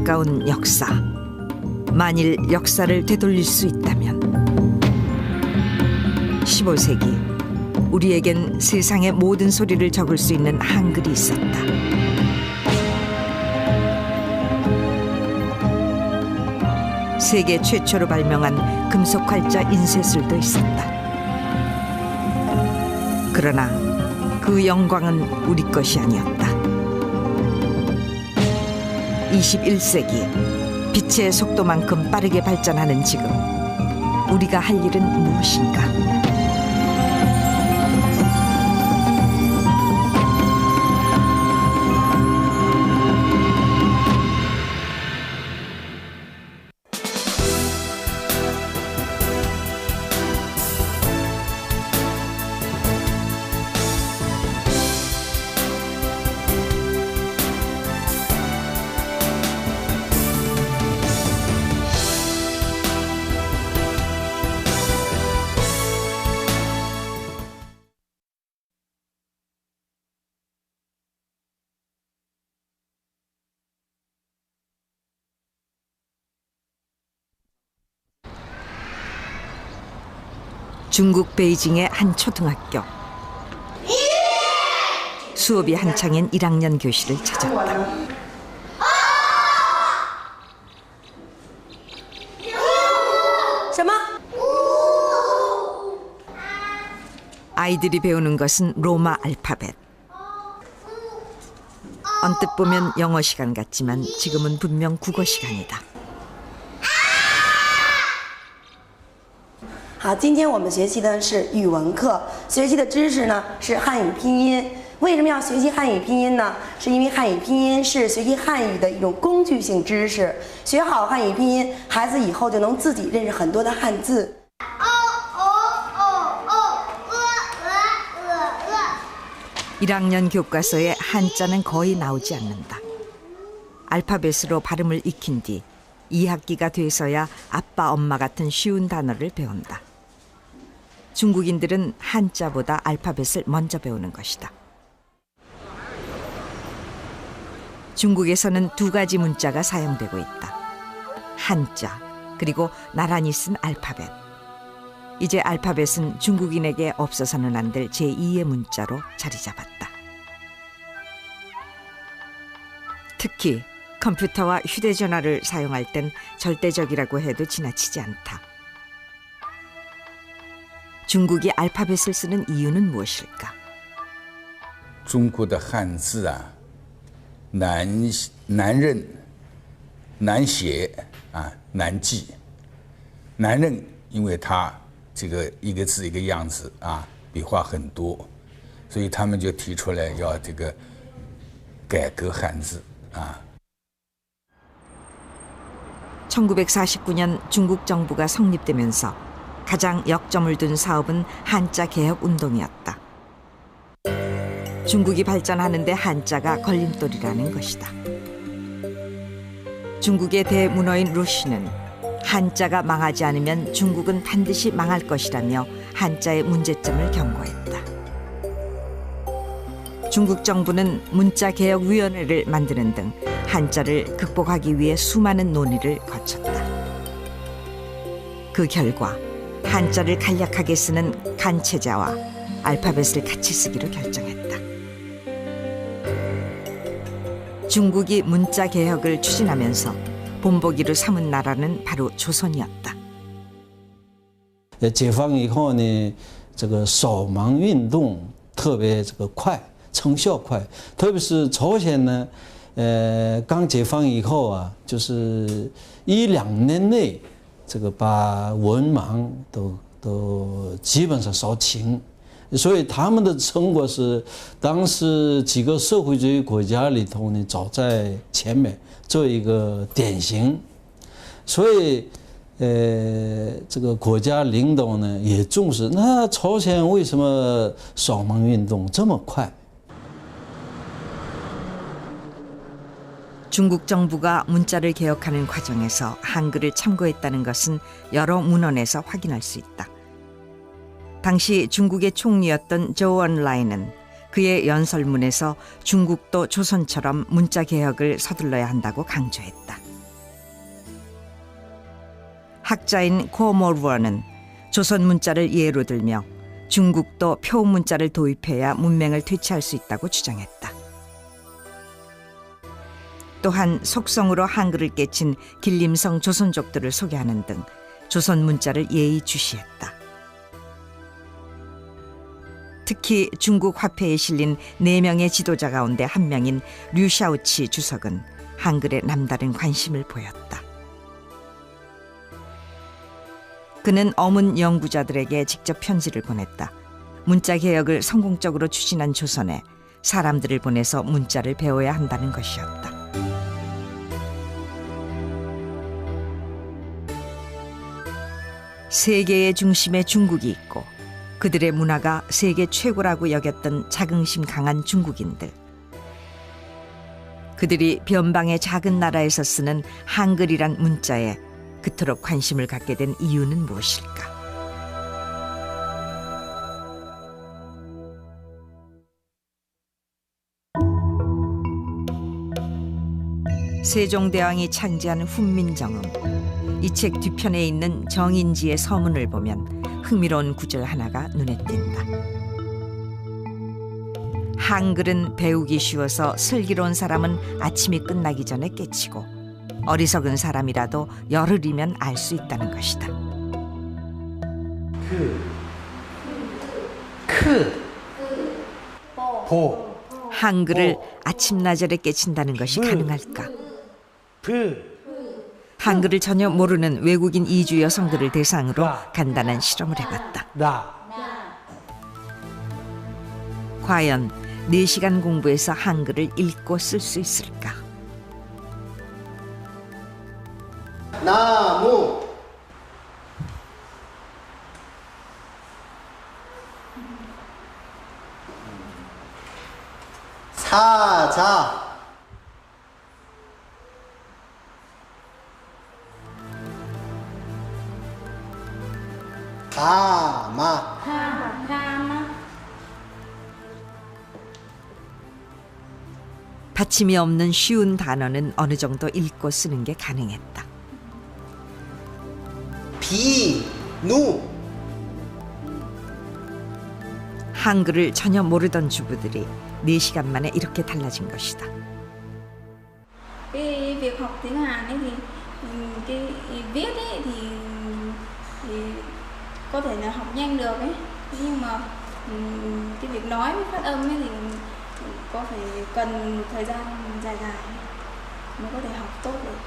가까운 역사. 만일 역사를 되돌릴 수 있다면 15세기 우리에겐 세상의 모든 소리를 적을 수 있는 한글이 있었다. 세계 최초로 발명한 금속 활자 인쇄술도 있었다. 그러나 그 영광은 우리 것이 아니었다. 21세기 빛의 속도만큼 빠르게 발전하는 지금 우리가 할 일은 무엇인가? 중국 베이징의 한 초등학교. 수업이 한창인 1학년 교실을 찾았다. 아이들이 배우는 것은 로마 알파벳. 언뜻 보면 영어 시간 같지만 지금은 분명 국어 시간이다. 好，今天我们学习的是语文课，学习的知识呢是汉语拼音。为什么要学习汉语拼音呢？是因为汉语拼音是学习汉语的一种工具性知识。学好汉语拼音，孩子以后就能自己认识很多的汉字。 1학년 교과서에 한자는 거의 나오지 않는다. 알파벳으로 발음을 익힌 뒤 2학기가 돼서야 아빠, 엄마 같은 쉬운 단어를 배운다. 중국인들은 한자보다 알파벳을 먼저 배우는 것이다. 중국에서는 두 가지 문자가 사용되고 있다. 한자, 그리고 나란히 쓴 알파벳. 이제 알파벳은 중국인에게 없어서는 안 될 제2의 문자로 자리 잡았다. 특히 컴퓨터와 휴대전화를 사용할 땐 절대적이라고 해도 지나치지 않다. 중국이 알파벳을 쓰는 이유는 무엇일까? 中国的汉字啊，难认、难写啊，难记。难认，因为它这个一个字一个样子啊，笔画很多，所以他们就提出来要这个改革汉字啊。 1949년 중국 정부가 성립되면서 가장 역점을 둔 사업은 한자 개혁 운동이었다. 중국이 발전하는데 한자가 걸림돌이라는 것이다. 중국의 대문어인 루시는 한자가 망하지 않으면 중국은 반드시 망할 것이라며 한자의 문제점을 경고했다. 중국 정부는 문자개혁위원회를 만드는 등 한자를 극복하기 위해 수많은 논의를 거쳤다. 그 결과 한자를 간략하게 쓰는 간체자와 알파벳을 같이 쓰기로 결정했다. 중국이 문자개혁을 추진하면서 본보기로 삼은 나라는 바로 조선이었다. 解放以后呢，这个扫盲运动特别快，成效快，特别是朝鲜呢，刚解放以后啊，就是1-2年内，这个把文盲都基本上扫清，所以他们的成果是当时几个社会主义国家里头呢，走在前面，做一个典型，所以。 这个国家领导呢也重视。那朝鲜为什么扫盲运动这么快？ 중국 정부가 문자를 개혁하는 과정에서 한글을 참고했다는 것은 여러 문헌에서 확인할 수 있다. 당시 중국의 총리였던 조우 언라이는 그의 연설문에서 중국도 조선처럼 문자 개혁을 서둘러야 한다고 강조했다. 학자인 고모르어는 조선 문자를 예로 들며 중국도 표 문자를 도입해야 문맹을 되찾을 수 있다고 주장했다. 또한 속성으로 한글을 깨친 길림성 조선족들을 소개하는 등 조선 문자를 예의주시했다. 특히 중국 화폐에 실린 4명의 지도자 가운데 한 명인 류샤오치 주석은 한글에 남다른 관심을 보였다. 그는 어문 연구자들에게 직접 편지를 보냈다. 문자 개혁을 성공적으로 추진한 조선에 사람들을 보내서 문자를 배워야 한다는 것이었다. 세계의 중심에 중국이 있고 그들의 문화가 세계 최고라고 여겼던 자긍심 강한 중국인들. 그들이 변방의 작은 나라에서 쓰는 한글이란 문자에 그토록 관심을 갖게 된 이유는 무엇일까? 세종대왕이 창제한 훈민정음. 이 책 뒤편에 있는 정인지의 서문을 보면 흥미로운 구절 하나가 눈에 띈다. 한글은 배우기 쉬워서 슬기로운 사람은 아침이 끝나기 전에 깨치고 어리석은 사람이라도 열흘이면 알 수 있다는 것이다. 한글을 아침나절에 깨친다는 것이 가능할까? 한글을 전혀 모르는 외국인 이주 여성들을 대상으로 간단한 실험을 해봤다. 과연 4시간 공부해서 한글을 읽고 쓸 수 있을까? 나무 사자 가마 받침이 없는 쉬운 단어는 어느 정도 읽고 쓰는 게 가능했다. 비누 한글을 전혀 모르던 주부들이 4시간 만에 이렇게 달라진 것이다. cái việc học tiếng Hàn ấy thì cái viết ấy thì có thể là học nhanh được ấy, nhưng mà cái việc nói với phát âm ấy thì có phải cần một thời gian dài dài mới có thể học tốt được.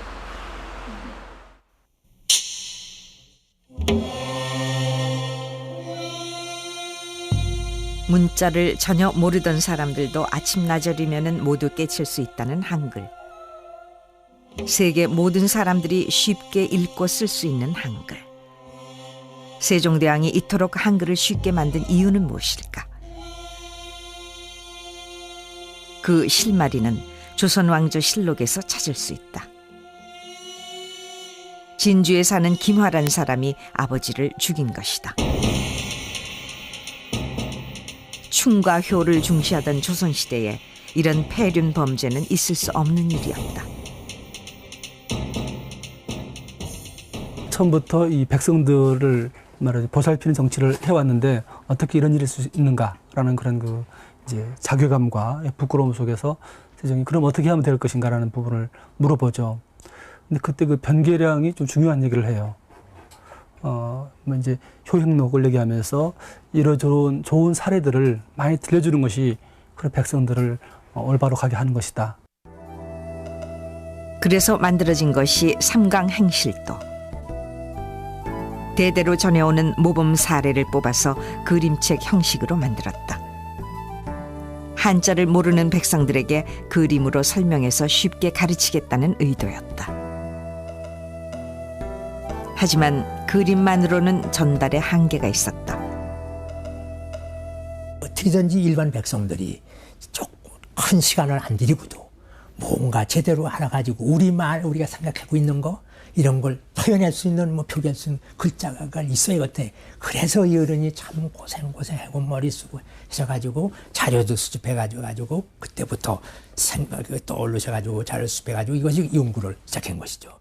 문자를 전혀 모르던 사람들도 아침나절이면 모두 깨칠 수 있다는 한글. 세계 모든 사람들이 쉽게 읽고 쓸 수 있는 한글. 세종대왕이 이토록 한글을 쉽게 만든 이유는 무엇일까? 그 실마리는 조선왕조실록에서 찾을 수 있다. 진주에 사는 김화란 사람이 아버지를 죽인 것이다. 충과 효를 중시하던 조선시대에 이런 폐륜 범죄는 있을 수 없는 일이었다. 처음부터 이 백성들을 말하자면 보살피는 정치를 해왔는데 어떻게 이런 일이 있을 수 있는가라는 그런 그 이제 자괴감과 부끄러움 속에서 세종이 그럼 어떻게 하면 될 것인가라는 부분을 물어보죠. 근데 그때 그 변계량이 좀 중요한 얘기를 해요. 이제 효행록을 얘기하면서 이러저런 좋은 사례들을 많이 들려주는 것이 그런 백성들을 올바로 가게 하는 것이다. 그래서 만들어진 것이 삼강행실도. 대대로 전해오는 모범 사례를 뽑아서 그림책 형식으로 만들었다. 한자를 모르는 백성들에게 그림으로 설명해서 쉽게 가르치겠다는 의도였다. 하지만 그림만으로는 전달에 한계가 있었다. 어떻게든지 일반 백성들이 조금 큰 시간을 안 들이고도 뭔가 제대로 알아가지고 우리가 생각하고 있는 거 이런 걸 표현할 수 있는 표기할 수 있는 글자가 있어야 돼. 그래서 이 어른이 참 고생하고 머리 쓰고 하셔가지고 자료도 수집해가지고 그때부터 생각이 떠오르셔가지고 자료 수집해가지고 이것이 연구를 시작한 것이죠.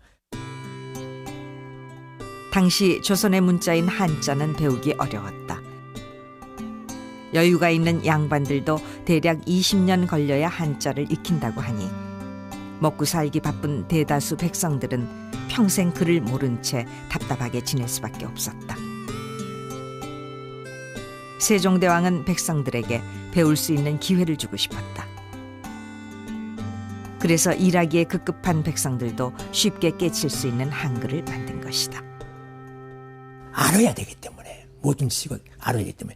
당시 조선의 문자인 한자는 배우기 어려웠다. 여유가 있는 양반들도 대략 20년 걸려야 한자를 익힌다고 하니 먹고 살기 바쁜 대다수 백성들은 평생 글을 모른 채 답답하게 지낼 수밖에 없었다. 세종대왕은 백성들에게 배울 수 있는 기회를 주고 싶었다. 그래서 일하기에 급급한 백성들도 쉽게 깨칠 수 있는 한글을 만든 것이다. 알아야 되기 때문에 모든 지식을 알아야 되기 때문에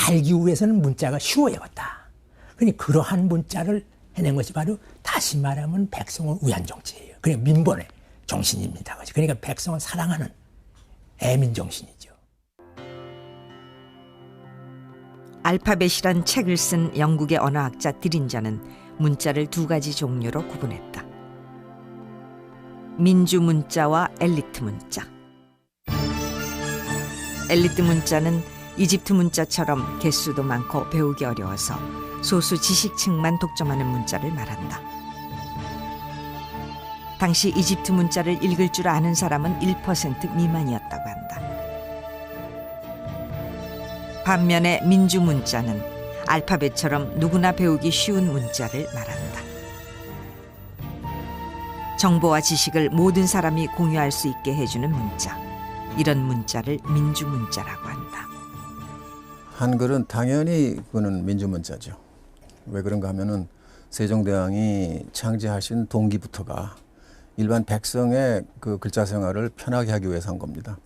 알기 위해서는 문자가 쉬워야겠다. 그러니 그러한 문자를 해낸 것이 바로 다시 말하면 백성을 위한 정치예요. 그러니까 민본의 정신입니다. 그러니까 백성을 사랑하는 애민 정신이죠. 알파벳이란 책을 쓴 영국의 언어학자 디린저는 문자를 두 가지 종류로 구분했다. 민주 문자와 엘리트 문자. 엘리트 문자는 이집트 문자처럼 개수도 많고 배우기 어려워서 소수 지식층만 독점하는 문자를 말한다. 당시 이집트 문자를 읽을 줄 아는 사람은 1% 미만이었다고 한다. 반면에 민주 문자는 알파벳처럼 누구나 배우기 쉬운 문자를 말한다. 정보와 지식을 모든 사람이 공유할 수 있게 해주는 문자. 이런 문자를 민주 문자라고 한다. 한글은 당연히 그거는 민주 문자죠. 왜 그런가 하면은 세종대왕이 창제하신 동기부터가 일반 백성의 그 글자 생활을 편하게 하기 위해서 한 겁니다.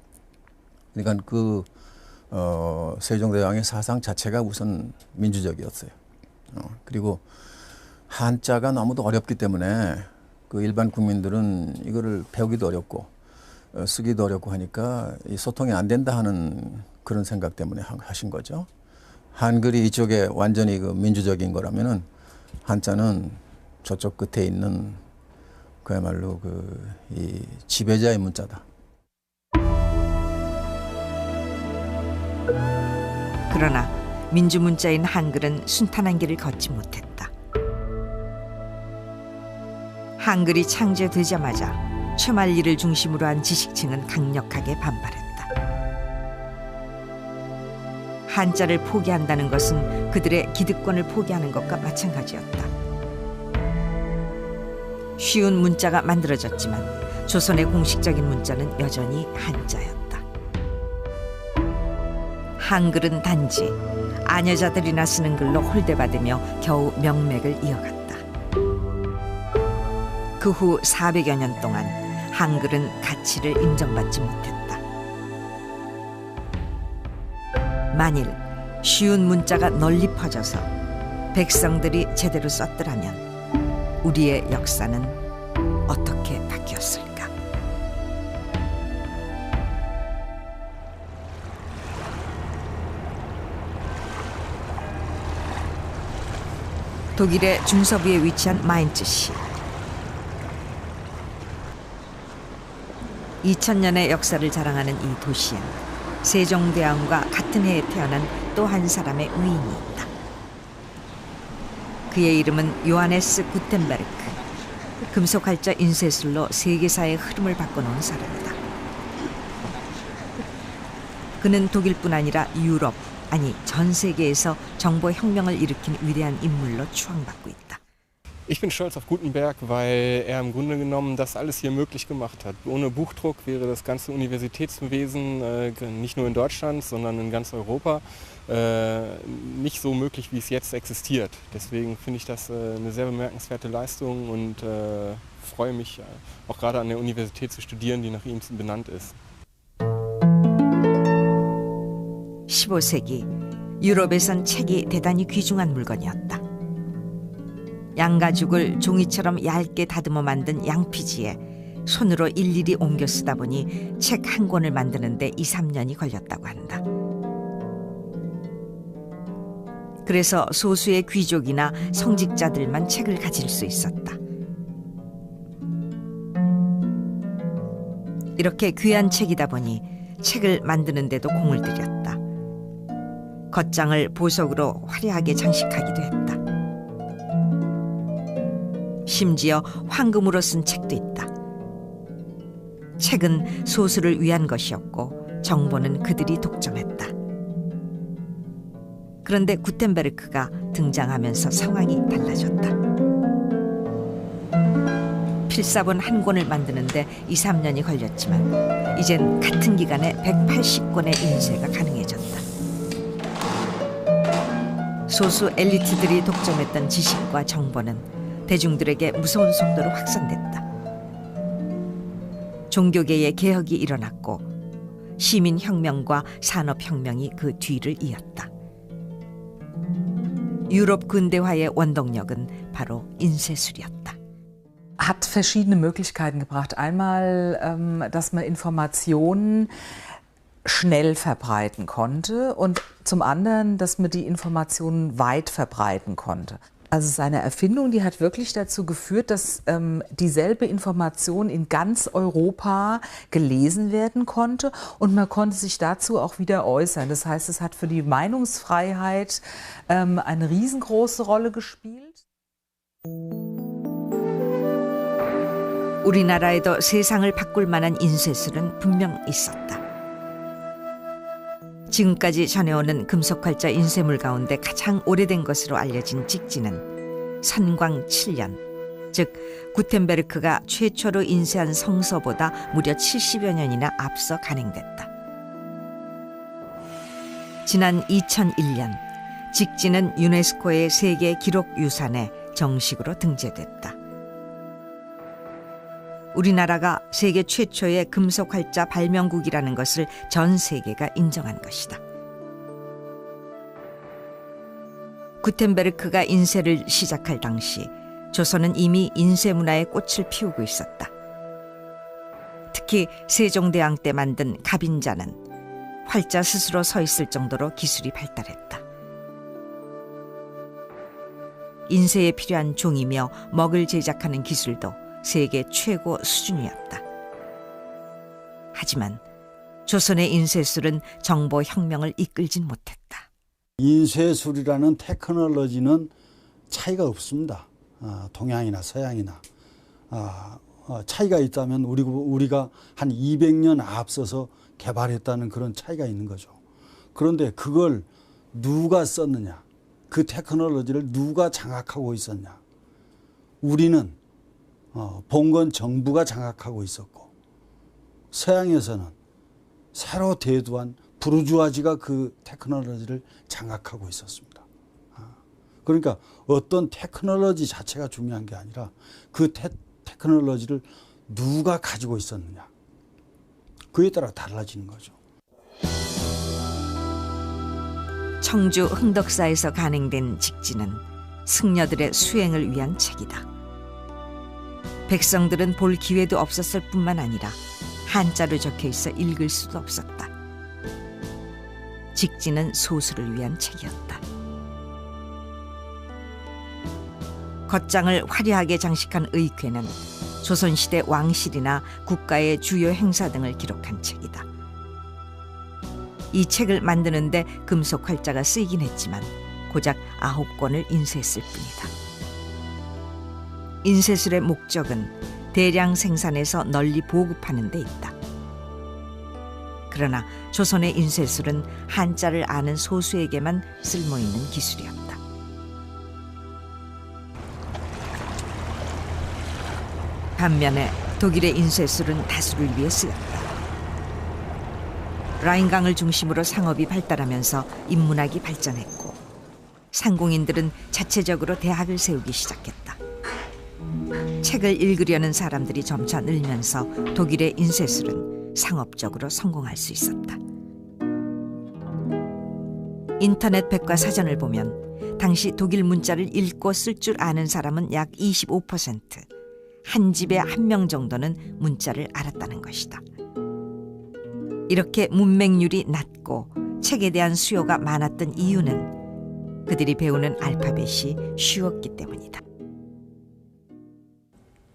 그러니까 세종대왕의 사상 자체가 우선 민주적이었어요. 그리고 한자가 너무도 어렵기 때문에 그 일반 국민들은 이거를 배우기도 어렵고 쓰기도 어렵고 하니까 이 소통이 안 된다 하는 그런 생각 때문에 하신 거죠. 한글이 이쪽에 완전히 그 민주적인 거라면은 한자는 저쪽 끝에 있는 그야말로 이 지배자의 문자다. 그러나 민주 문자인 한글은 순탄한 길을 걷지 못했다. 한글이 창제되자마자 최만리를 중심으로 한 지식층은 강력하게 반발했다. 한자를 포기한다는 것은 그들의 기득권을 포기하는 것과 마찬가지였다. 쉬운 문자가 만들어졌지만 조선의 공식적인 문자는 여전히 한자였다. 한글은 단지 아녀자들이나 쓰는 글로 홀대받으며 겨우 명맥을 이어갔다. 그 후 400여 년 동안 한글은 가치를 인정받지 못했다. 만일 쉬운 문자가 널리 퍼져서 백성들이 제대로 썼더라면 우리의 역사는 어떻게 바뀌었을까? 독일의 중서부에 위치한 마인츠시. 2000년의 역사를 자랑하는 이 도시엔 세종대왕과 같은 해에 태어난 또 한 사람의 위인이 있다. 그의 이름은 요하네스 구텐베르크. 금속활자 인쇄술로 세계사의 흐름을 바꿔놓은 사람이다. 그는 독일뿐 아니라 유럽, 아니 전 세계에서 정보혁명을 일으킨 위대한 인물로 추앙받고 있다. Ich bin stolz auf Gutenberg, weil er im Grunde genommen das alles hier möglich gemacht hat. Ohne Buchdruck wäre das ganze Universitätswesen nicht nur in Deutschland, sondern in ganz Europa nicht so möglich, wie es jetzt existiert. Deswegen finde ich das eine sehr bemerkenswerte Leistung und freue mich auch gerade an der Universität zu studieren, die nach ihm benannt ist. 15세기 유럽에선 책이 대단히 귀중한 물건이었다. 양가죽을 종이처럼 얇게 다듬어 만든 양피지에 손으로 일일이 옮겨 쓰다 보니 책 한 권을 만드는데 2~3년이 걸렸다고 한다. 그래서 소수의 귀족이나 성직자들만 책을 가질 수 있었다. 이렇게 귀한 책이다 보니 책을 만드는데도 공을 들였다. 겉장을 보석으로 화려하게 장식하기도 했다. 심지어 황금으로 쓴 책도 있다. 책은 소수를 위한 것이었고 정보는 그들이 독점했다. 그런데 구텐베르크가 등장하면서 상황이 달라졌다. 필사본 한 권을 만드는데 2, 3년이 걸렸지만 이젠 같은 기간에 180권의 인쇄가 가능해졌다. 소수 엘리트들이 독점했던 지식과 정보는 대중들에게 무서운 속도로 확산됐다. 종교계의 개혁이 일어났고 시민혁명과 산업혁명이 그 뒤를 이었다. 유럽 근대화의 원동력은 바로 인쇄술이었다. Hat verschiedene Möglichkeiten gebracht. Einmal, dass man Informationen schnell verbreiten konnte und zum anderen, dass man die Informationen weit verbreiten konnte. Also seine Erfindung, die hat wirklich dazu geführt, dass dieselbe Information in ganz Europa gelesen werden konnte und man konnte sich dazu auch wieder äußern. Das heißt, es hat für die Meinungsfreiheit eine riesengroße Rolle gespielt. 우리나라에도 세상을 바꿀 만한 인쇄술은 분명 있었다. 지금까지 전해오는 금속활자 인쇄물 가운데 가장 오래된 것으로 알려진 찍지는 선광 7년, 즉 구텐베르크가 최초로 인쇄한 성서보다 무려 70여 년이나 앞서 간행됐다. 지난 2001년 찍지는 유네스코의 세계 기록유산에 정식으로 등재됐다. 우리나라가 세계 최초의 금속활자 발명국이라는 것을 전 세계가 인정한 것이다. 구텐베르크가 인쇄를 시작할 당시 조선은 이미 인쇄 문화의 꽃을 피우고 있었다. 특히 세종대왕 때 만든 갑인자는 활자 스스로 서 있을 정도로 기술이 발달했다. 인쇄에 필요한 종이며 먹을 제작하는 기술도 세계 최고 수준이었다. 하지만 조선의 인쇄술은 정보혁명을 이끌진 못했다. 인쇄술이라는 테크놀로지는 차이가 없습니다. 동양이나 서양이나. 차이가 있다면 우리가 한 200년 앞서서 개발했다는 그런 차이가 있는 거죠. 그런데 그걸 누가 썼느냐, 그 테크놀로지를 누가 장악하고 있었냐. 우리는 봉건 정부가 장악하고 있었고 서양에서는 새로 대두한 부르주아지가 그 테크놀로지를 장악하고 있었습니다. 그러니까 어떤 테크놀로지 자체가 중요한 게 아니라 그 테크놀로지를 누가 가지고 있었느냐, 그에 따라 달라지는 거죠. 청주 흥덕사에서 간행된 직지는 승려들의 수행을 위한 책이다. 백성들은 볼 기회도 없었을 뿐만 아니라 한자로 적혀 있어 읽을 수도 없었다. 직지는 소수를 위한 책이었다. 겉장을 화려하게 장식한 의궤는 조선시대 왕실이나 국가의 주요 행사 등을 기록한 책이다. 이 책을 만드는데 금속 활자가 쓰이긴 했지만 고작 9권을 인쇄했을 뿐이다. 인쇄술의 목적은 대량 생산해서 널리 보급하는 데 있다. 그러나 조선의 인쇄술은 한자를 아는 소수에게만 쓸모있는 기술이었다. 반면에 독일의 인쇄술은 다수를 위해 쓰였다. 라인강을 중심으로 상업이 발달하면서 인문학이 발전했고 상공인들은 자체적으로 대학을 세우기 시작했다. 책을 읽으려는 사람들이 점차 늘면서 독일의 인쇄술은 상업적으로 성공할 수 있었다. 인터넷 백과사전을 보면 당시 독일 문자를 읽고 쓸 줄 아는 사람은 약 25%, 한 집에 1명 정도는 문자를 알았다는 것이다. 이렇게 문맹률이 낮고 책에 대한 수요가 많았던 이유는 그들이 배우는 알파벳이 쉬웠기 때문이다.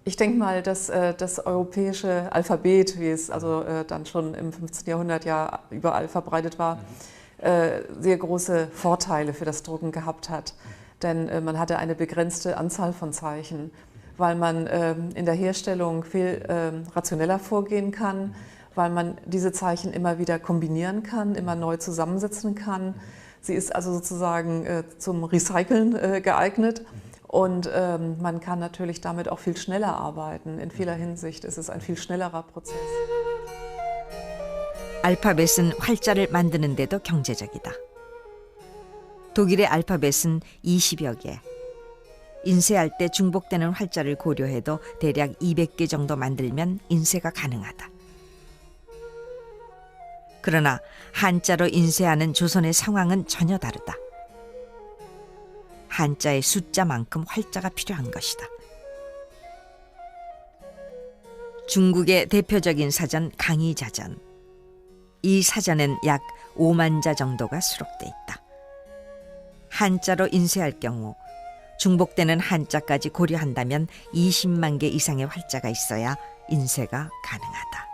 Ich denke mal, dass das europäische Alphabet, wie es also dann schon im 15. Jahrhundert ja überall verbreitet war, sehr große Vorteile für das Drucken gehabt hat. Denn man hatte eine begrenzte Anzahl von Zeichen. weil man in der Herstellung viel rationeller vorgehen kann, weil man diese Zeichen immer wieder kombinieren kann, immer neu zusammensetzen kann. Sie ist also sozusagen zum Recyceln geeignet und man kann natürlich damit auch viel schneller arbeiten. In vieler Hinsicht ist es ein viel schnellerer Prozess. 알파벳은 활자를 만드는데도 경제적이다. 독일의 알파벳은 20여 개. 인쇄할 때 중복되는 활자를 고려해도 대략 200개 정도 만들면 인쇄가 가능하다. 그러나 한자로 인쇄하는 조선의 상황은 전혀 다르다. 한자의 숫자만큼 활자가 필요한 것이다. 중국의 대표적인 사전 강의자전. 이 사전엔 약 5만 자 정도가 수록돼 있다. 한자로 인쇄할 경우 중복되는 한자까지 고려한다면 20만 개 이상의 활자가 있어야 인쇄가 가능하다.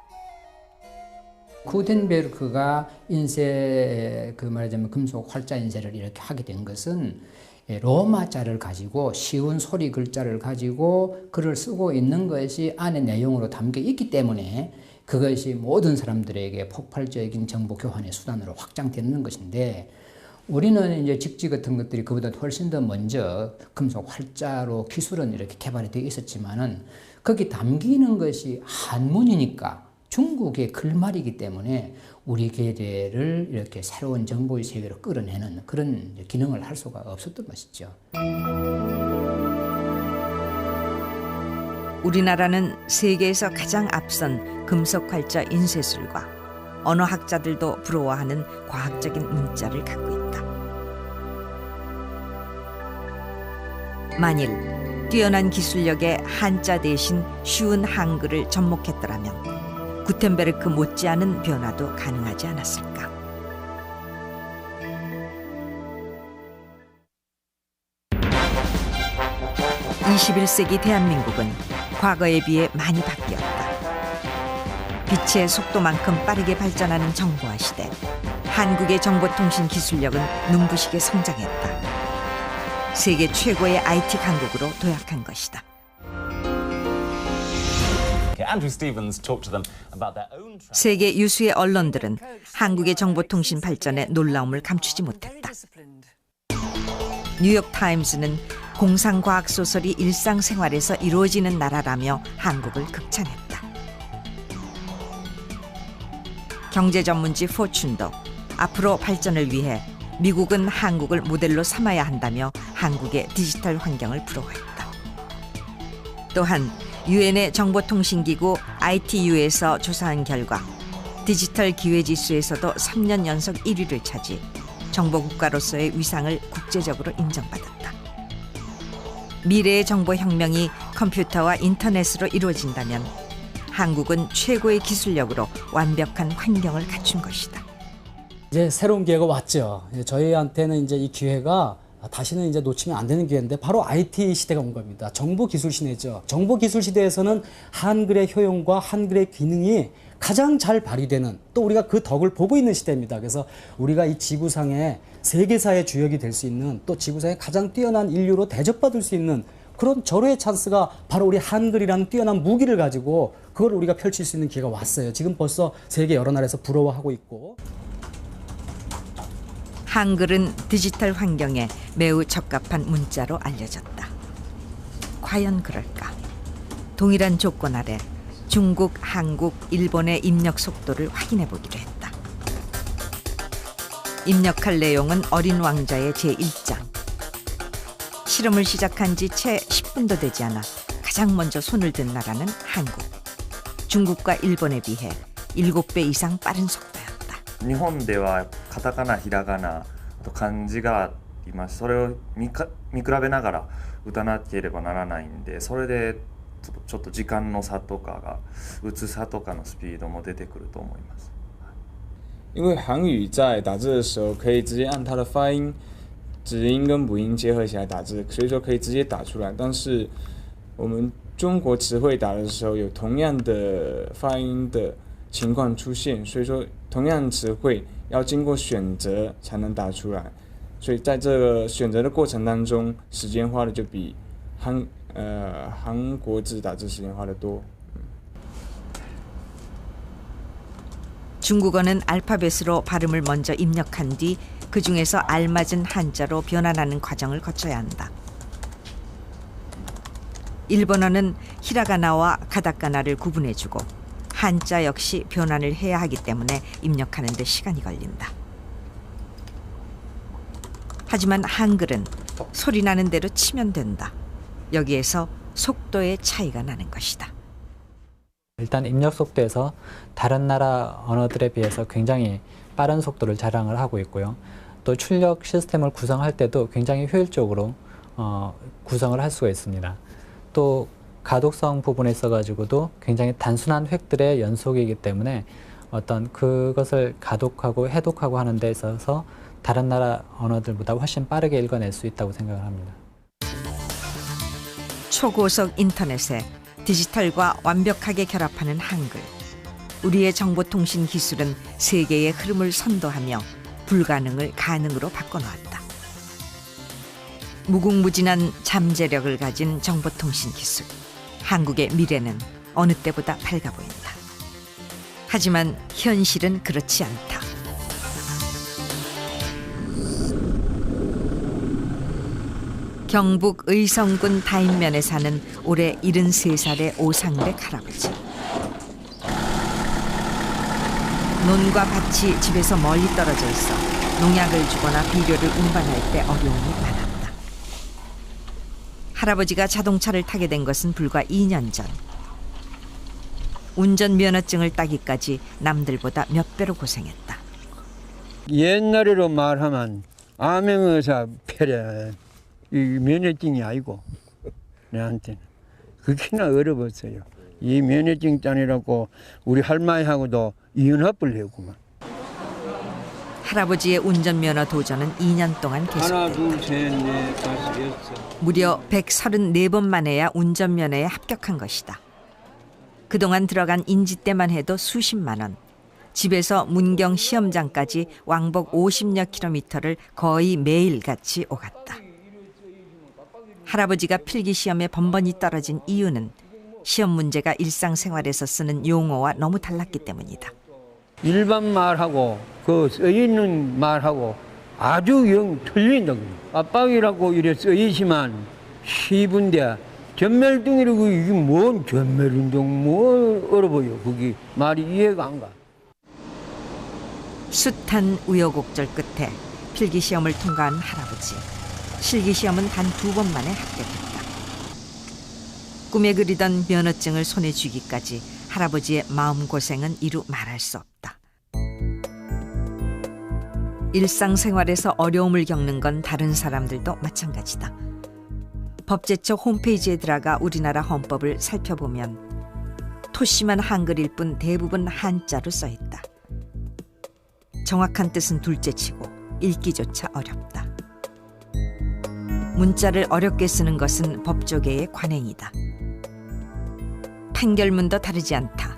구텐베르크가 인쇄 말하자면 금속 활자 인쇄를 이렇게 하게 된 것은 로마자를 가지고 쉬운 소리 글자를 가지고 글을 쓰고 있는 것이 안에 내용으로 담겨 있기 때문에 그것이 모든 사람들에게 폭발적인 정보 교환의 수단으로 확장되는 것인데 우리는 이제 직지 같은 것들이 그보다 훨씬 더 먼저 금속 활자로 기술은 이렇게 개발이 되어 있었지만은 거기 담기는 것이 한문이니까 중국의 글말이기 때문에 우리 계대를 이렇게 새로운 정보의 세계로 끌어내는 그런 기능을 할 수가 없었던 것이죠. 우리나라는 세계에서 가장 앞선 금속 활자 인쇄술과 언어학자들도 부러워하는 과학적인 문자를 갖고 있다. 만일 뛰어난 기술력의 한자 대신 쉬운 한글을 접목했더라면 구텐베르크 못지않은 변화도 가능하지 않았을까. (21세기) 대한민국은 과거에 비해 많이 바뀌었다. 빛의 속도만큼 빠르게 발전하는 정보화 시대, 한국의 정보통신 기술력은 눈부시게 성장했다. 세계 최고의 IT 강국으로 도약한 것이다. 세계 유수의 언론들은 한국의 정보통신 발전에 놀라움을 감추지 못했다. 뉴욕타임스는 공상과학 소설이 일상생활에서 이루어지는 나라라며 한국을 극찬했다. 경제전문지 포춘도 앞으로 발전을 위해 미국은 한국을 모델로 삼아야 한다며 한국의 디지털 환경을 부러워했다. 또한 유엔의 정보통신기구 ITU에서 조사한 결과 디지털 기회지수에서도 3년 연속 1위를 차지 정보국가로서의 위상을 국제적으로 인정받았다. 미래의 정보혁명이 컴퓨터와 인터넷으로 이루어진다면 한국은 최고의 기술력으로 완벽한 환경을 갖춘 것이다. 이제 새로운 기회가 왔죠. 저희한테는 이제 이 기회가 다시는 이제 놓치면 안 되는 기회인데 바로 IT 시대가 온 겁니다. 정보기술 시대죠. 정보기술 시대에서는 한글의 효용과 한글의 기능이 가장 잘 발휘되는, 또 우리가 그 덕을 보고 있는 시대입니다. 그래서 우리가 이 지구상의 세계사의 주역이 될 수 있는, 또 지구상의 가장 뛰어난 인류로 대접받을 수 있는 그런 절호의 찬스가 바로 우리 한글이라는 뛰어난 무기를 가지고 그걸 우리가 펼칠 수 있는 기회가 왔어요. 지금 벌써 세계 여러 나라에서 부러워하고 있고. 한글은 디지털 환경에 매우 적합한 문자로 알려졌다. 과연 그럴까? 동일한 조건 아래 중국, 한국, 일본의 입력 속도를 확인해 보기로 했다. 입력할 내용은 어린 왕자의 제1장. 실험을 시작한 지 채 10분도 되지 않아 가장 먼저 손을 든 나라는 한국. 중국과 일본에 비해 7배 이상 빠른 속도였다. 日本ではカタカナ、ひらがな、あと漢字があります。それを見比べながら打たなければならないんで、それでちょっと時間の差とかが打つ差とかのスピードも出てくると思います。因为韩语在打字的时候可以直接按它的发音、子音跟母音结合起来打字，所以说可以直接打出来。但是我们中国词汇打的时候有同样的发音的情况出现，所以说同样的词汇要经过选择才能打出来，所以在这个选择的过程当中，时间花的就比韩国字打字时间花得多。 중국어는 알파벳으로 발음을 먼저 입력한 뒤 그중에서 알맞은 한자로 변환하는 과정을 거쳐야 한다. 일본어는 히라가나와 가다카나를 구분해주고 한자 역시 변환을 해야 하기 때문에 입력하는 데 시간이 걸린다. 하지만 한글은 소리 나는 대로 치면 된다. 여기에서 속도의 차이가 나는 것이다. 일단 입력 속도에서 다른 나라 언어들에 비해서 굉장히 빠른 속도를 자랑을 하고 있고요. 또 출력 시스템을 구성할 때도 굉장히 효율적으로 구성을 할 수가 있습니다. 또 가독성 부분에 있어가지고도 굉장히 단순한 획들의 연속이기 때문에 어떤 그것을 가독하고 해독하고 하는 데 있어서 다른 나라 언어들보다 훨씬 빠르게 읽어낼 수 있다고 생각을 합니다. 초고속 인터넷에 디지털과 완벽하게 결합하는 한글. 우리의 정보통신 기술은 세계의 흐름을 선도하며 불가능을 가능으로 바꿔놓았다. 무궁무진한 잠재력을 가진 정보통신 기술. 한국의 미래는 어느 때보다 밝아 보인다. 하지만 현실은 그렇지 않다. 경북 의성군 다인면에 사는 올해 73살의 오상백 할아버지. 논과 밭이 집에서 멀리 떨어져 있어 농약을 주거나 비료를 운반할 때 어려움이 많았다. 할아버지가 자동차를 타게 된 것은 불과 2년 전. 운전면허증을 따기까지 남들보다 몇 배로 고생했다. 옛날으로 말하면 암행어사 패래. 이 면허증이 아니고 내한테는 그렇게나 어려웠어요. 이 면허증 짠이라고 우리 할머니하고도 이혼합을 했구만. 할아버지의 운전면허 도전은 2년 동안 계속됐다. 하나, 둘, 셋, 넷, 다섯, 여섯. 무려 134번 만에야 운전면허에 합격한 것이다. 그동안 들어간 인지때만 해도 수십만 원. 집에서 문경 시험장까지 왕복 50여 킬로미터를 거의 매일같이 오갔다. 할아버지가 필기시험에 번번이 떨어진 이유는 시험 문제가 일상생활에서 쓰는 용어와 너무 달랐기 때문이다. 일반 말하고 그 써있는 말하고 아주 영 틀린다. 압박이라고 이래 써있지만 시분대 전멸등이라고 이게 뭔 전멸운동 뭐 어려워요. 그게 말이 이해가 안 가. 숱한 우여곡절 끝에 필기시험을 통과한 할아버지. 실기시험은 단 2번 만에 합격했다. 꿈에 그리던 면허증을 손에 쥐기까지 할아버지의 마음고생은 이루 말할 수 없다. 일상생활에서 어려움을 겪는 건 다른 사람들도 마찬가지다. 법제처 홈페이지에 들어가 우리나라 헌법을 살펴보면 토심한 한글일 뿐 대부분 한자로 써있다. 정확한 뜻은 둘째치고 읽기조차 어렵다. 문자를 어렵게 쓰는 것은 법조계의 관행이다. 판결문도 다르지 않다.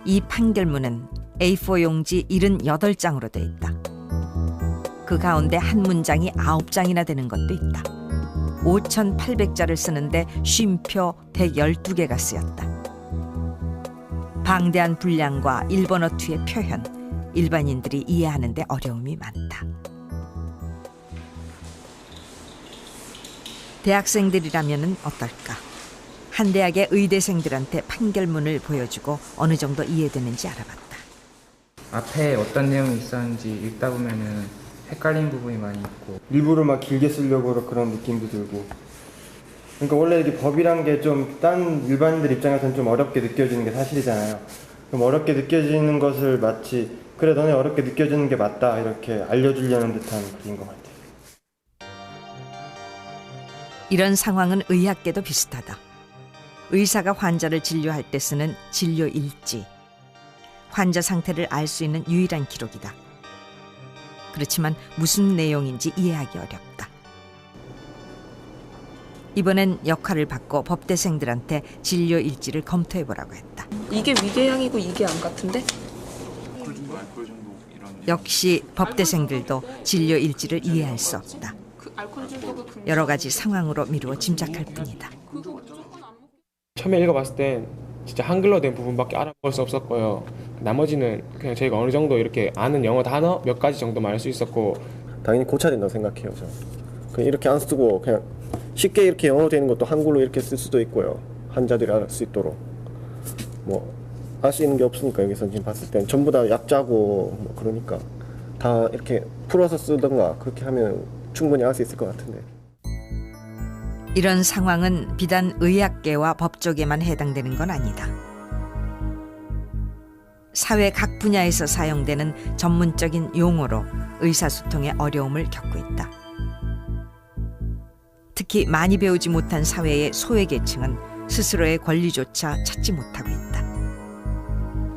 이 판결문은 A4 용지 78장으로 돼 있다. 그 가운데 한 문장이 9장이나 되는 것도 있다. 5,800자를 쓰는데 쉼표 112개가 쓰였다. 방대한 분량과 일본어 투의 표현, 일반인들이 이해하는 데 어려움이 많다. 대학생들이라면 어떨까? 한 대학의 의대생들한테 판결문을 보여주고 어느 정도 이해되는지 알아봤다. 앞에 어떤 내용이 있었는지 읽다 보면은 헷갈리는 부분이 많이 있고 일부러 막 길게 쓰려고 그런 느낌도 들고 그러니까 원래 이게 법이란 게 좀 딴 일반인들 입장에서는 좀 어렵게 느껴지는 게 사실이잖아요. 그럼 어렵게 느껴지는 것을 마치 그래 너네 어렵게 느껴지는 게 맞다 이렇게 알려주려는 듯한 글인 것 같아요. 이런 상황은 의학계도 비슷하다. 의사가 환자를 진료할 때 쓰는 진료일지. 환자 상태를 알 수 있는 유일한 기록이다. 그렇지만 무슨 내용인지 이해하기 어렵다. 이번엔 역할을 바꿔 법대생들한테 진료일지를 검토해보라고 했다. 이게 위궤양이고 이게 암 같은데? 역시 법대생들도 진료일지를 이해할 수 없다. 그 알코올 중독 여러 가지 상황으로 미루어 짐작할 뿐이다. 처음에 읽어봤을 땐 진짜 한글로 된 부분밖에 알아볼 수 없었고요. 나머지는 그냥 저희가 어느 정도 이렇게 아는 영어 단어 몇 가지 정도만 알 수 있었고 당연히 고쳐야 된다고 생각해요. 저. 그냥 이렇게 안 쓰고 그냥 쉽게 이렇게 영어로 되는 것도 한글로 이렇게 쓸 수도 있고요. 한자들이 알 수 있도록 뭐 알 수 있는 게 없으니까 여기서 지금 봤을 땐 전부 다 약자고 뭐 그러니까 다 이렇게 풀어서 쓰던가 그렇게 하면 충분히 알 수 있을 것 같은데. 이런 상황은 비단 의학계와 법조계만 해당되는 건 아니다. 사회 각 분야에서 사용되는 전문적인 용어로 의사소통에 어려움을 겪고 있다. 특히 많이 배우지 못한 사회의 소외계층은 스스로의 권리조차 찾지 못하고 있다.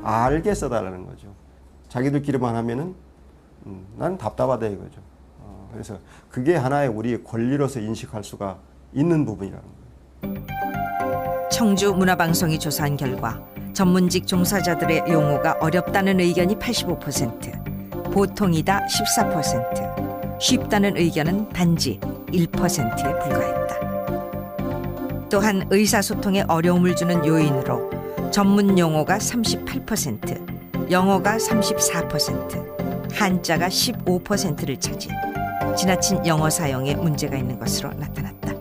알게 써달라는 거죠. 자기들끼리만 하면은 난 답답하다 이거죠. 그래서 그게 하나의 우리 권리로서 인식할 수가 있는 부분이라는 거예요. 청주 문화방송이 조사한 결과 전문직 종사자들의 용어가 어렵다는 의견이 85%, 보통이다 14%, 쉽다는 의견은 단지 1%에 불과했다. 또한 의사소통에 어려움을 주는 요인으로 전문 용어가 38%, 영어가 34%, 한자가 15%를 차지, 지나친 영어 사용에 문제가 있는 것으로 나타났다.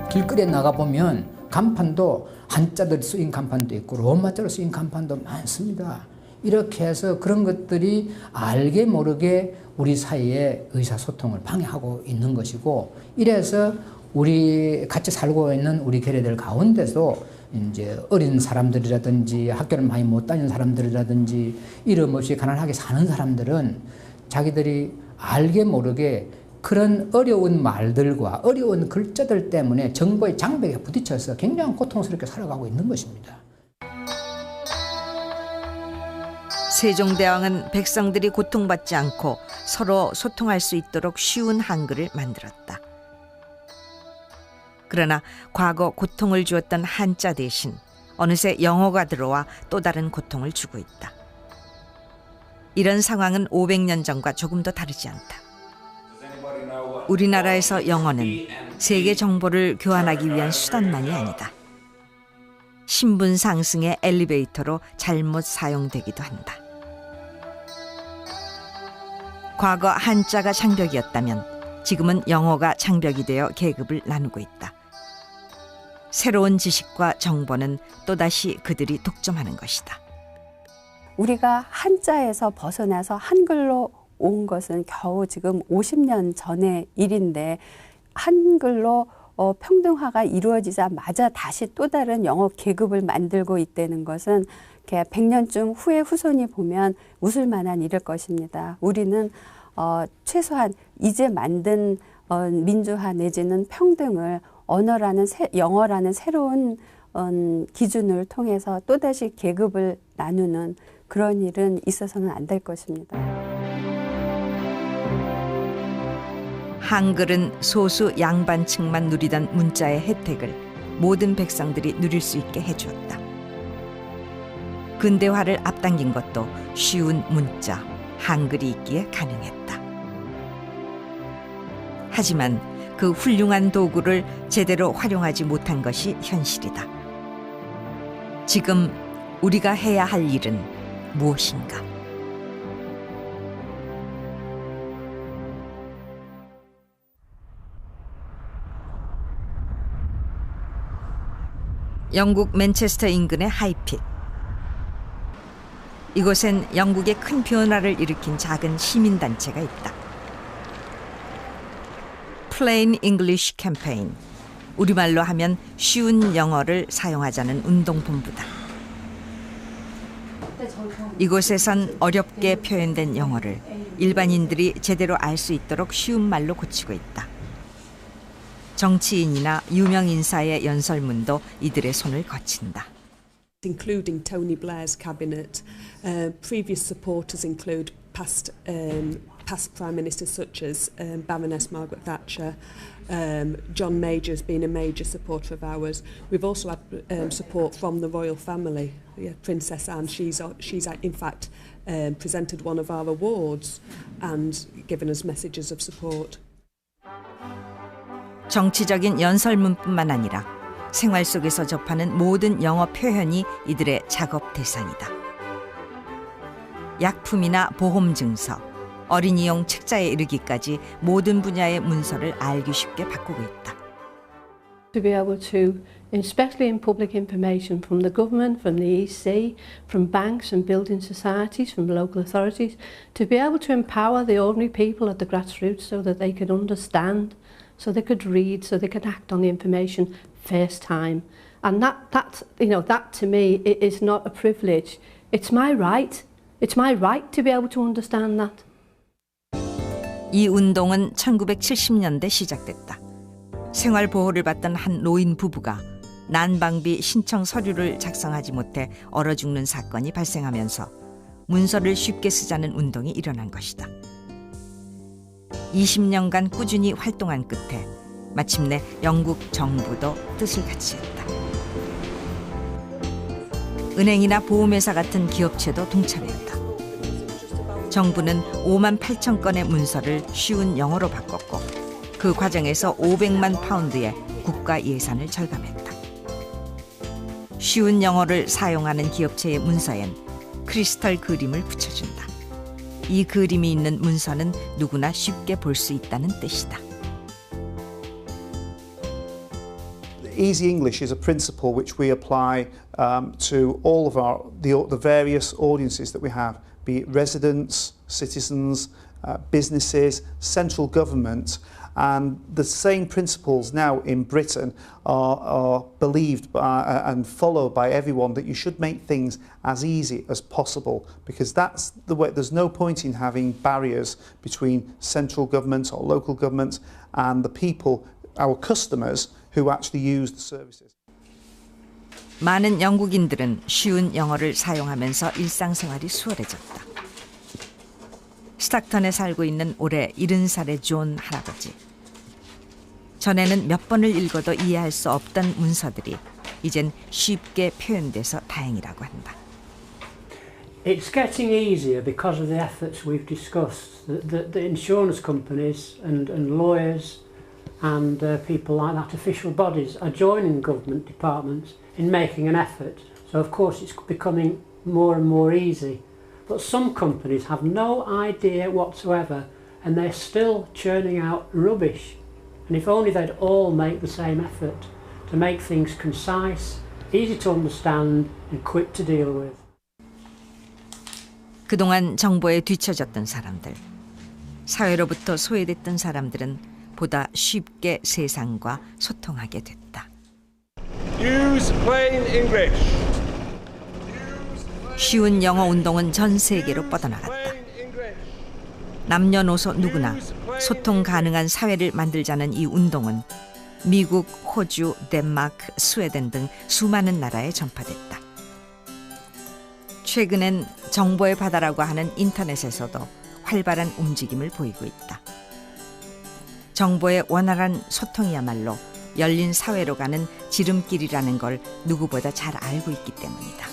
길거리에 나가보면 간판도 한자들 쓰인 간판도 있고 로마자로 쓰인 간판도 많습니다. 이렇게 해서 그런 것들이 알게 모르게 우리 사이의 의사소통을 방해하고 있는 것이고, 이래서 우리 같이 살고 있는 우리 계례들 가운데서 이제 어린 사람들이라든지 학교를 많이 못 다니는 사람들이라든지 이름 없이 가난하게 사는 사람들은 자기들이 알게 모르게 그런 어려운 말들과 어려운 글자들 때문에 정보의 장벽에 부딪혀서 굉장히 고통스럽게 살아가고 있는 것입니다. 세종대왕은 백성들이 고통받지 않고 서로 소통할 수 있도록 쉬운 한글을 만들었다. 그러나 과거 고통을 주었던 한자 대신 어느새 영어가 들어와 또 다른 고통을 주고 있다. 이런 상황은 500년 전과 조금 더 다르지 않다. 우리나라에서 영어는 세계 정보를 교환하기 위한 수단만이 아니다. 신분 상승의 엘리베이터로 잘못 사용되기도 한다. 과거 한자가 장벽이었다면 지금은 영어가 장벽이 되어 계급을 나누고 있다. 새로운 지식과 정보는 또다시 그들이 독점하는 것이다. 우리가 한자에서 벗어나서 한글로 온 것은 겨우 지금 50년 전의 일인데, 한글로 평등화가 이루어지자마자 다시 또 다른 영어 계급을 만들고 있다는 것은 100년쯤 후에 후손이 보면 웃을 만한 일일 것입니다. 우리는 최소한 이제 만든 민주화 내지는 평등을 영어라는 새로운 기준을 통해서 또다시 계급을 나누는 그런 일은 있어서는 안 될 것입니다. 한글은 소수 양반층만 누리던 문자의 혜택을 모든 백성들이 누릴 수 있게 해주었다. 근대화를 앞당긴 것도 쉬운 문자, 한글이 있기에 가능했다. 하지만 그 훌륭한 도구를 제대로 활용하지 못한 것이 현실이다. 지금 우리가 해야 할 일은 무엇인가? 영국 맨체스터 인근의 하이핏. 이곳엔 영국의 큰 변화를 일으킨 작은 시민단체가 있다. Plain English 캠페인, 우리말로 하면 쉬운 영어를 사용하자는 운동본부다. 이곳에선 어렵게 표현된 영어를 일반인들이 제대로 알 수 있도록 쉬운 말로 고치고 있다. 정치인이나 유명 인사의 연설문도 이들의 손을 거친다. Including Tony Blair's cabinet, previous supporters include past Prime Ministers such as Baroness Margaret Thatcher. John Major has been a major supporter of ours. We've also had support from the royal family. Princess Anne, she's in fact presented one of our awards and given us messages of support. 정치적인 연설문뿐만 아니라 생활 속에서 접하는 모든 영어 표현이 이들의 작업 대상이다. 약품이나 보험 증서, 어린이용 책자에 이르기까지 모든 분야의 문서를 알기 쉽게 바꾸고 있다. To be able to, especially in public information from the government, from the EC, from banks and building societies, from local authorities, to be able to empower the ordinary people at the grassroots so that they could understand, so they could read, so they could act on the information first time. And that to me is not a privilege. It's my right. It's my right to be able to understand that. 이 운동은 1970년대 시작됐다. 생활 보호를 받던 한 노인 부부가 난방비 신청 서류를 작성하지 못해 얼어 죽는 사건이 발생하면서 문서를 쉽게 쓰자는 운동이 일어난 것이다. 20년간 꾸준히 활동한 끝에 마침내 영국 정부도 뜻을 같이 했다. 은행이나 보험회사 같은 기업체도 동참했다. 정부는 5만 8천 건의 문서를 쉬운 영어로 바꿨고 그 과정에서 500만 파운드의 국가 예산을 절감했다. 쉬운 영어를 사용하는 기업체의 문서엔 크리스털 그림을 붙여준다. 이 그림이 있는 문서는 누구나 쉽게 볼 수 있다는 뜻이다. Easy English is a principle which we apply to all of the various audiences that we have, be it residents, citizens, businesses, central government, and the same principles now in Britain are believed by, and followed by everyone, that you should make things as easy as possible, because that's the way. There's no point in having barriers between central government or local government and the people, our customers, who actually use the services. 많은 영국인들은 쉬운 영어를 사용하면서 일상생활이 수월해졌다. 스탁턴에 살고 있는 올해 70살의 존 할아버지. 전에는 몇 번을 읽어도 이해할 수 없던 문서들이 이젠 쉽게 표현돼서 다행이라고 한다. It's getting easier because of the efforts we've discussed. The insurance companies and lawyers and people like that, official bodies, are joining government departments in making an effort. So of course it's becoming more and more easy. But some companies have no idea whatsoever and they're still churning out rubbish. And if only they'd all make the same effort to make things concise, easy to understand and quick to deal with. 그동안 정보에 뒤처졌던 사람들, 사회로부터 소외됐던 사람들은 보다 쉽게 세상과 소통하게 됐다. Use plain English. 쉬운 영어 운동은 전 세계로 뻗어나갔다. 남녀노소 누구나 소통 가능한 사회를 만들자는 이 운동은 미국, 호주, 덴마크, 스웨덴 등 수많은 나라에 전파됐다. 최근엔 정보의 바다라고 하는 인터넷에서도 활발한 움직임을 보이고 있다. 정보의 원활한 소통이야말로 열린 사회로 가는 지름길이라는 걸 누구보다 잘 알고 있기 때문이다.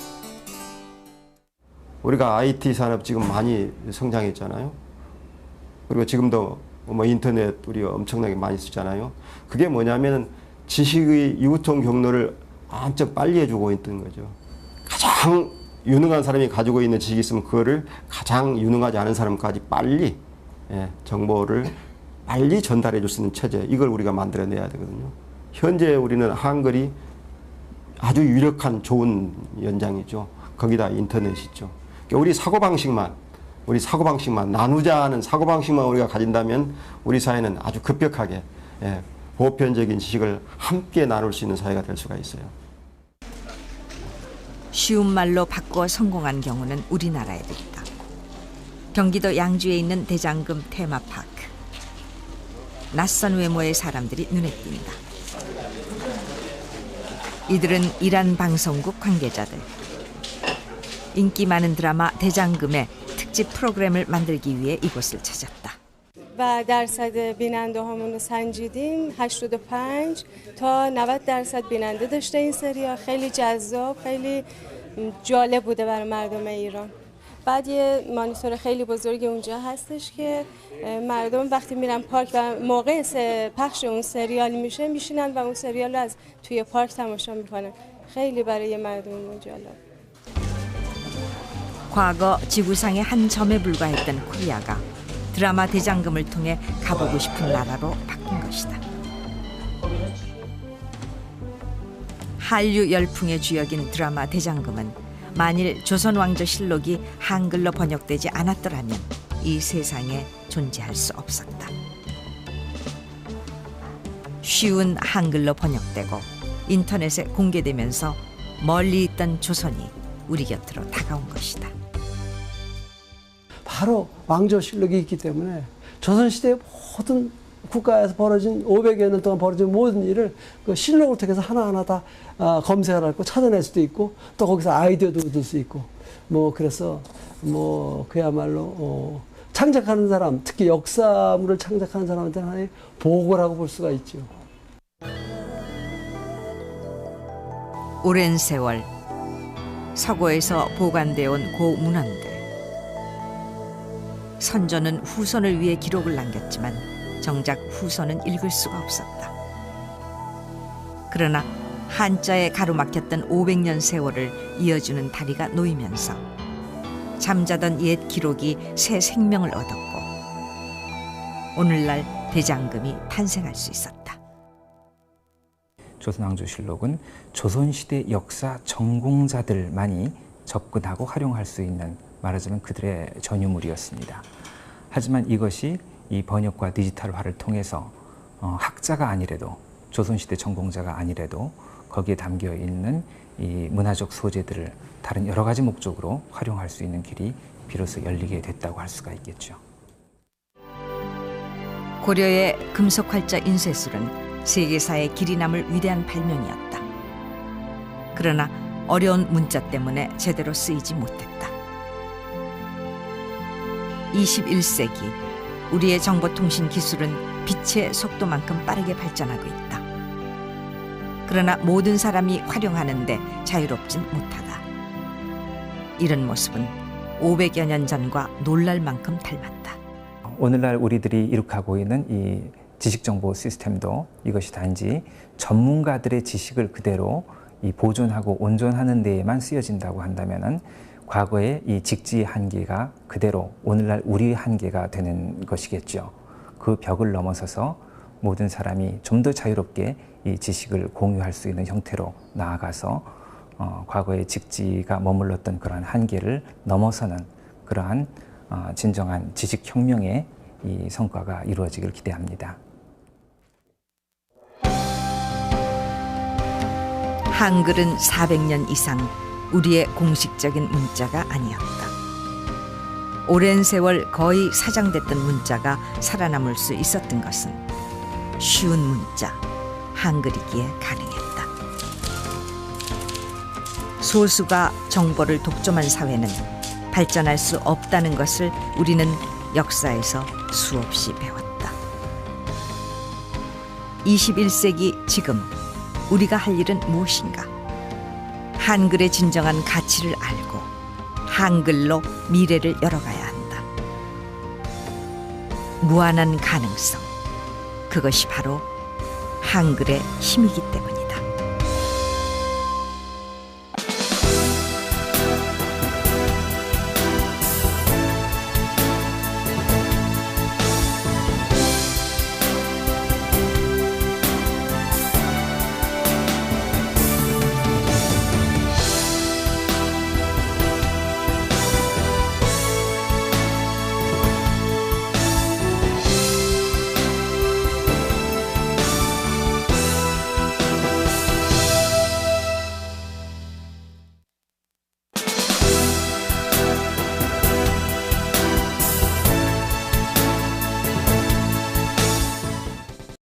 우리가 IT 산업 지금 많이 성장했잖아요. 그리고 지금도 뭐 인터넷 우리가 엄청나게 많이 쓰잖아요. 그게 뭐냐면 지식의 유통 경로를 한참 빨리 해주고 있던 거죠. 가장 유능한 사람이 가지고 있는 지식이 있으면 그거를 가장 유능하지 않은 사람까지 빨리 정보를 빨리 전달해 줄 수 있는 체제, 이걸 우리가 만들어내야 되거든요. 현재 우리는 한글이 아주 유력한 좋은 연장이죠. 거기다 인터넷이 있죠. 우리 사고방식만 나누자 하는 사고방식만 우리가 가진다면 우리 사회는 아주 급격하게 보편적인 지식을 함께 나눌 수 있는 사회가 될 수가 있어요. 쉬운 말로 바꿔 성공한 경우는 우리나라에도 있다. 경기도 양주에 있는 대장금 테마파크. 낯선 외모의 사람들이 눈에 띈다. 이들은 이란 방송국 관계자들. 인기 많은 드라마 대장금의 특집 프로그램을 만들기 위해 이곳을 찾았다. و درصد بیننده هامون رو سنجیدیم 85 تا 90% بیننده داشته این سریال. خیلی جذاب، خیلی جالب بوده برای مردم ایران. بعد یه مانیتور خیلی بزرگی اونجا هستش که مردم وقتی میرن پارک و موقع پخش اون سریال میشه میشینن و اون سریال رو از توی پارک تماشا میکنن. خیلی برای مردم جالب. 과거 지구상의 한 점에 불과했던 코리아가 드라마 대장금을 통해 가보고 싶은 나라로 바뀐 것이다. 한류 열풍의 주역인 드라마 대장금은 만일 조선왕조실록이 한글로 번역되지 않았더라면 이 세상에 존재할 수 없었다. 쉬운 한글로 번역되고 인터넷에 공개되면서 멀리 있던 조선이 우리 곁으로 다가온 것이다. 바로 왕조실록이 있기 때문에 조선시대의 모든 국가에서 벌어진 500여 년 동안 벌어진 모든 일을 그 실록을 통해서 하나하나 다 검색을 하고 찾아낼 수도 있고 또 거기서 아이디어도 얻을 수 있고 뭐 그래서 뭐 그야말로 창작하는 사람 특히 역사물을 창작하는 사람한테는 하나의 보고라고 볼 수가 있죠. 오랜 세월 서고에서 보관되어 온 고문헌들. 선조는 후손을 위해 기록을 남겼지만 정작 후손은 읽을 수가 없었다. 그러나 한자에 가로막혔던 500년 세월을 이어주는 다리가 놓이면서 잠자던 옛 기록이 새 생명을 얻었고 오늘날 대장금이 탄생할 수 있었다. 조선왕조실록은 조선시대 역사 전공자들만이 접근하고 활용할 수 있는 말하자면 그들의 전유물이었습니다. 하지만 이것이 이 번역과 디지털화를 통해서 학자가 아니래도 조선시대 전공자가 아니래도 거기에 담겨 있는 이 문화적 소재들을 다른 여러 가지 목적으로 활용할 수 있는 길이 비로소 열리게 됐다고 할 수가 있겠죠. 고려의 금속활자 인쇄술은 세계사에 길이 남을 위대한 발명이었다. 그러나 어려운 문자 때문에 제대로 쓰이지 못했다. 21세기 우리의 정보통신 기술은 빛의 속도만큼 빠르게 발전하고 있다. 그러나 모든 사람이 활용하는데 자유롭진 못하다. 이런 모습은 500여 년 전과 놀랄 만큼 닮았다. 오늘날 우리들이 이룩하고 있는 이 지식정보 시스템도 이것이 단지 전문가들의 지식을 그대로 이 보존하고 온전하는 데에만 쓰여진다고 한다면은 과거의 이 직지의 한계가 그대로 오늘날 우리의 한계가 되는 것이겠죠. 그 벽을 넘어서서 모든 사람이 좀 더 자유롭게 이 지식을 공유할 수 있는 형태로 나아가서 과거의 직지가 머물렀던 그러한 한계를 넘어서는 그러한 진정한 지식혁명의 이 성과가 이루어지길 기대합니다. 한글은 400년 이상 우리의 공식적인 문자가 아니었다. 오랜 세월 거의 사장됐던 문자가 살아남을 수 있었던 것은 쉬운 문자, 한글이기에 가능했다. 소수가 정보를 독점한 사회는 발전할 수 없다는 것을 우리는 역사에서 수없이 배웠다. 21세기 지금 우리가 할 일은 무엇인가? 한글의 진정한 가치를 알고 한글로 미래를 열어가야 한다. 무한한 가능성, 그것이 바로 한글의 힘이기 때문이다.